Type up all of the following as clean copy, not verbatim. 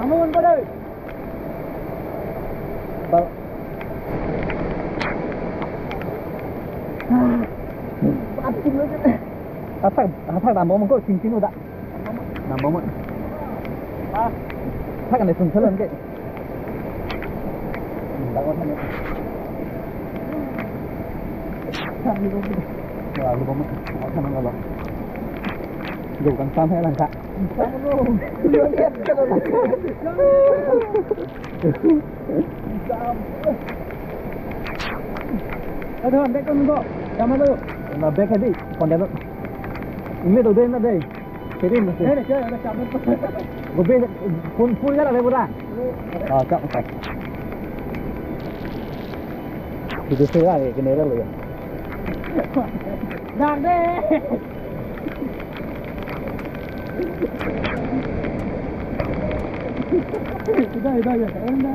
Bangun kau dah. Atak dah mau mengkau cincin udah. Dah mau. Atak kan esung jalan ke. Bangun sana. Wah, lu bangun. Akan enggak. Dù càng xăm hay là sao? Thôi, bé con go. Cảm ơn luôn. Mà bé cái đi, còn đẹp lắm. Ini đầu tiên là đây. Cái đi mà. Đây này chơi, nó chạm nó. Một bên phun rất là lên ra. Chậm phải. Thì tôi sẽ lại cái này là liền. Đang đây. Đây em đây.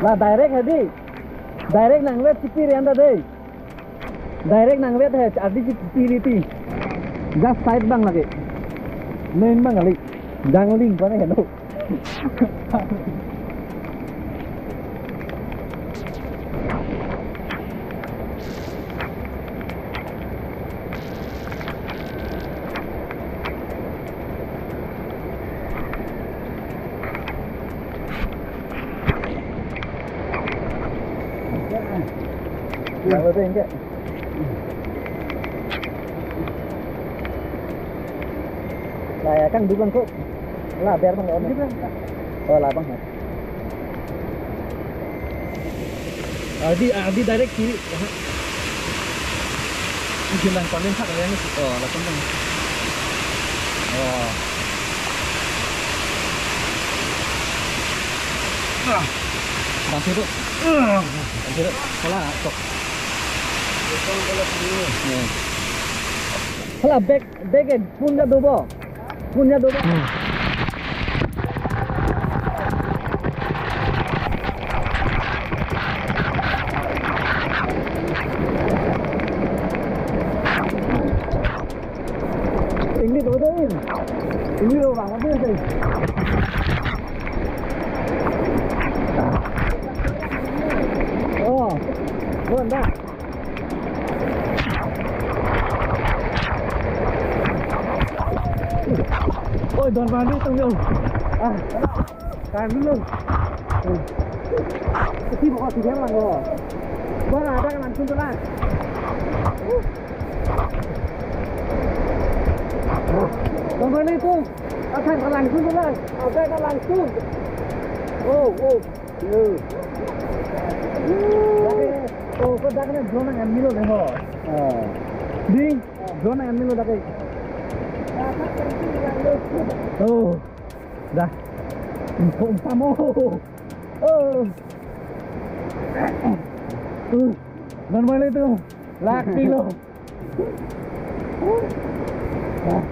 Lah direct hadi. Direct nang web CP ri anda dei. Direct nang web hai adi CP. Just side bang lagi. Main bang kali. Dang link pa na hello. Yang lebih enggak? Lah ya kan dulu kok. Lah biar bang on. Oh lah bang. Di direct kiri. Jalan paling hak ya ni. Oh, lah bang. Oh. Masih tu. Masih tu. Salah tok. Salah back punya dobo. Ini tu dah. Ini orang apa ni? Oh, bukan dah. Ôi đòn vào đi tông nhiều. Càng luôn. Khi bọn họ thì thế là ngồi. Vâng là đang làm chung cho bạn. Đòn vào đi tung. Thành là làm chung cho bạn. Ở đây là làm chung. Kau dah kena drone yang ambil le ho. Di drone yang ambil dah kai. Dah. Umpamo. Dan mana itu? Laki lo.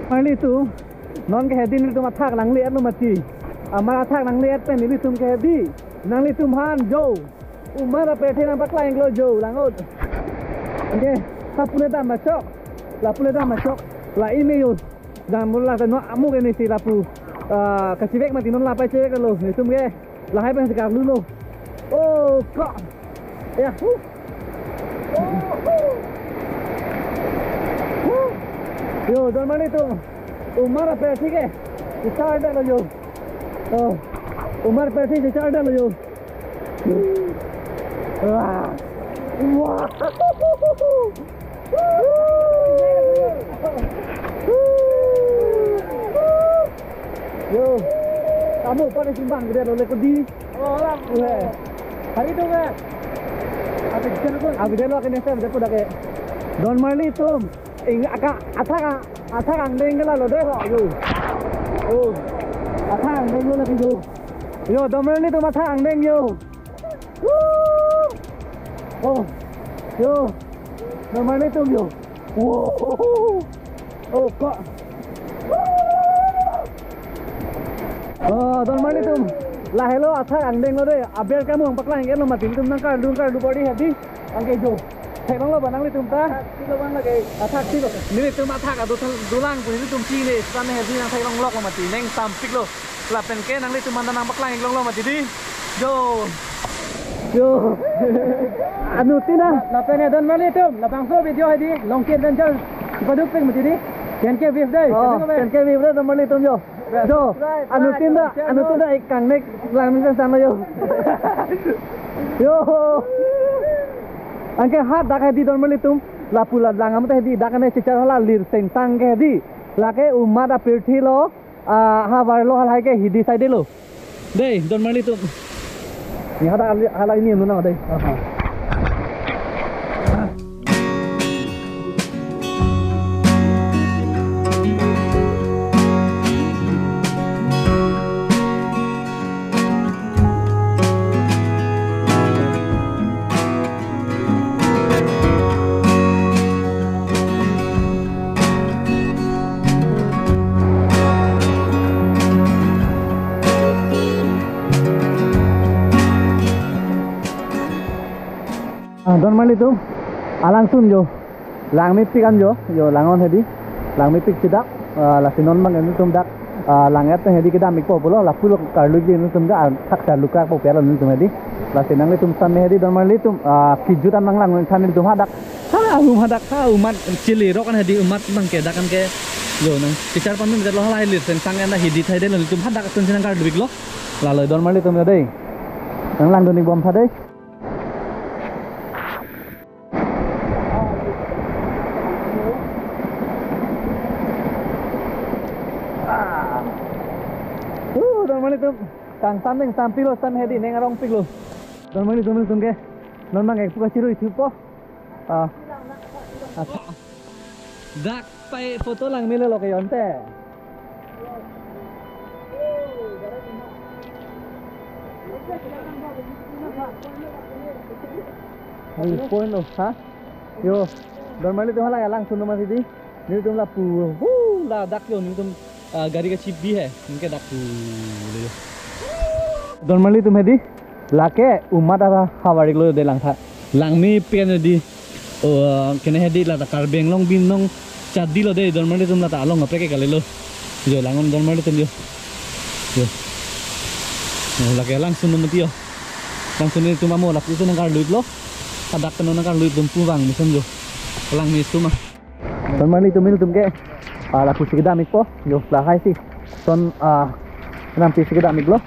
Mana itu? Non ke hedin itu mathak lang liat lo mati. Amar athak lang liat pen ini tum ke hedi. Nang li tum han jo. Umar apa yang nampak lain kalau jauh langut. Okey, sapune dah masuk. Lapune dah masuk. Lah ini yun. Dan mula tano amu ini si lapu. Kasih bek mati non lapai cewek kalau. Itu mungkin. Lah hai pengen sekarang dulu. Oh, kok. Ya. Yo, don mana itu? Umar apa sih ke? Kita ada lo yo. Oh, Umar apa sih kita ada lo yo. Wah. Yo, kamu pada simpan gede oleh kodi. Oh, lah. Hari itu ke? Abi dulu akan nesta berapa dah ke? Don Marley tu, atak angdeng ke lalu deh kok yo. Oh, atak angdeng lu lagi yo. Yo, Don Marley tu atak angdeng yo. Oh, yo, Don Marley tu yo. Wow. Oh, kok. Oh, Don Marley tu. Lah hello athak angdeng lo deh. Abiar kamu ang paklang lo matin tum nang kar du body hadi angke jo. thầy băng lo nang litum ta kilo bang lagi athak kilo ni litum athak adu dulang pun litum chi ni san he di nang thầy bang lok mati neng tam kilo la pen ke nang litum nang baklang long lo mati di yo anu tina la pen don mali litum la bang so video hai di long ke adventure paduk peng mati di ken ke view dai ken ke view don mali litum yo anu tina ikang nek lang ni san yo yo angke hat dak hedi don melitum la pula langam te hedi dakane cicar hala lir seng tang ke hedi lake umada pirthi lo ha bar lo hal ke hidi side lo dei don melitum ni hada hala ini nu na dei don mali tu alang sum jo lang mi pikan jo langon hedi lang mi pik sidak la sinon mang ni tum dak lang et hedi kedam mi ko polo la pulo karlu ji ni tum da thak ta luka ko pela ni tum hedi la sinang ni tum san hedi don mali tum kijutan mang lang than ni tum hadak ha umat cili rokan hedi umat mang ke dakan ke yo nang picar pan mi lo halai lir sen sang enda hedi thai de lo tum hadak tun sinang kar dubik lo la lo don mali tum yo dei nang lang don ni bom tha dei itu kang samping sampilo san hedi neng arong piglo don mani tum ke non mang ek puka ciru itu po dak pai foto lang mile lo ke yonte ai point lo ha yo don mani tum hala lang sun ma sidi ni tum la pu la dak yo ni tum गाड़ी का चिप भी है इनके डाकू don mali tum hedi lake umat ara hawari lo de lang tha lang mi pen di kene hedi la kar beng long bin nong chadi lo de don mali tum la ta long apre ke kale lo jo langon don mali tum yo lake lang sun mati yo lang sun ni tum amo la itu nang kar luit lo adak kan nang kar luit tum puwang mi som jo lang mi suma don mali tum ke la pusi ke damik po yo la hai si son nam pusi ke damik lo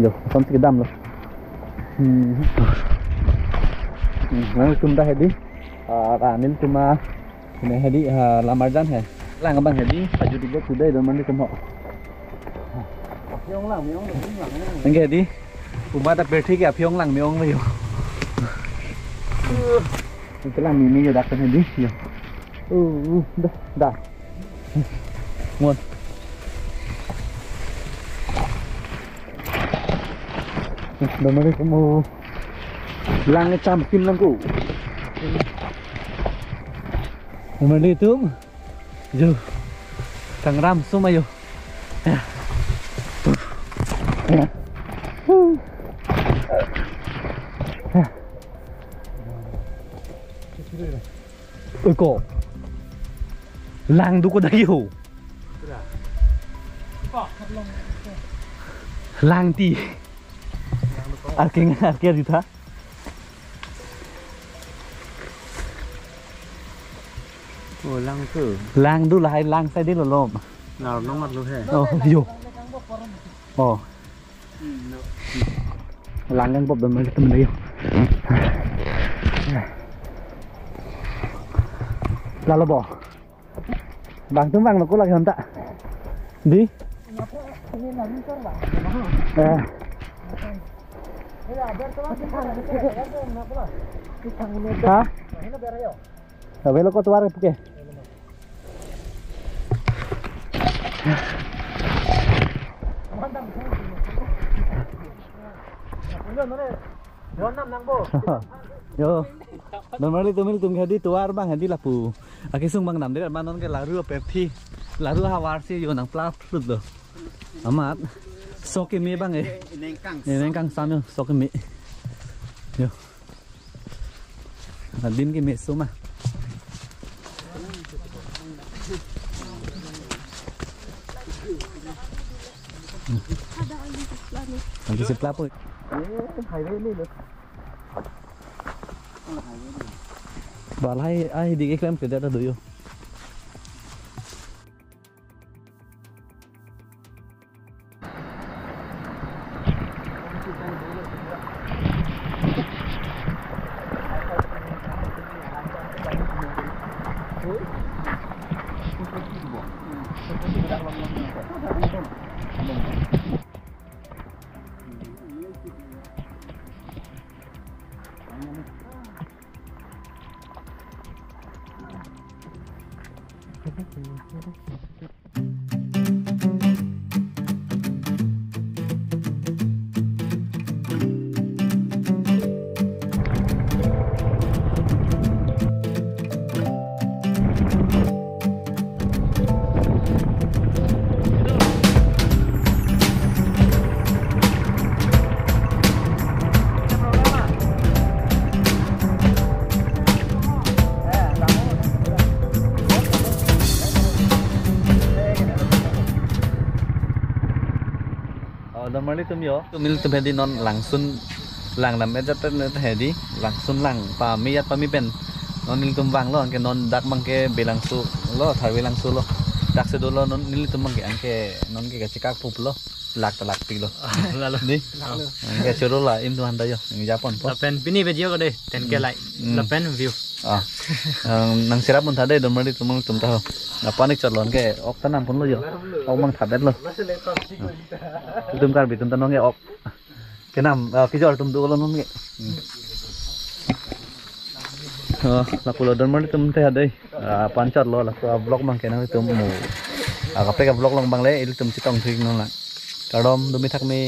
yo son si ke dam lo nang tum da hedi nil tuma ne hedi lamar jan hai lang bang hedi aju di ku dei don man tum ho pyong lang myong nang hedi uma da berthi ke pyong lang myong lo yo cái lang mi yo dak kan hedi yo dah muat dah mari kamu lang campin lang ko mari tu jo kang ram sumayo ôi cổ lang du có đấy hổ lang ti kia gì thế ôi lang thử lang du là hay lang sai đi là lồm nào nó mặt luôn thế yo lang đang bọc đầm mới tầm đấy là bỏ bang tum bang nó có lagi hanta di hah tapi lo kok tuar puke yo normally tum hedi tuar bang hedi lapu aki sung bang nam de man non ke laru perthi laru hawar si yo nang pla flut lo amat soke me bang neng kang sam yo soke me yo din cái mẹ số mà nanti sebelah pun balai ai di cái klem kita ada dulu Normally tumil tum hedi non langsun lang lam ejat hedi langsun lang pa miyat pa mi pen non nil tum wang lo ke non dak mang ke belangsu lo tharwi langsu lo dak se do lo non nil tum mang ke an ke non ke chikak pup lo lak pi lo lalu ni ke churu la im tu han da yo ngi japon po lapen pini video ko de ten ke like lapen view nang sirap mun thade normally tum ta panik chot lon ke ok tanam pun lo yo ok mang thadet lo tum kar bi tum tanong ke ok ke nam ki jor tum du lo non ke la pulo normally tum te hade pan chot lo la vlog mang ke na tum mu ka pe ka vlog long bang le il tum chitong thik non la kadom dumi thak me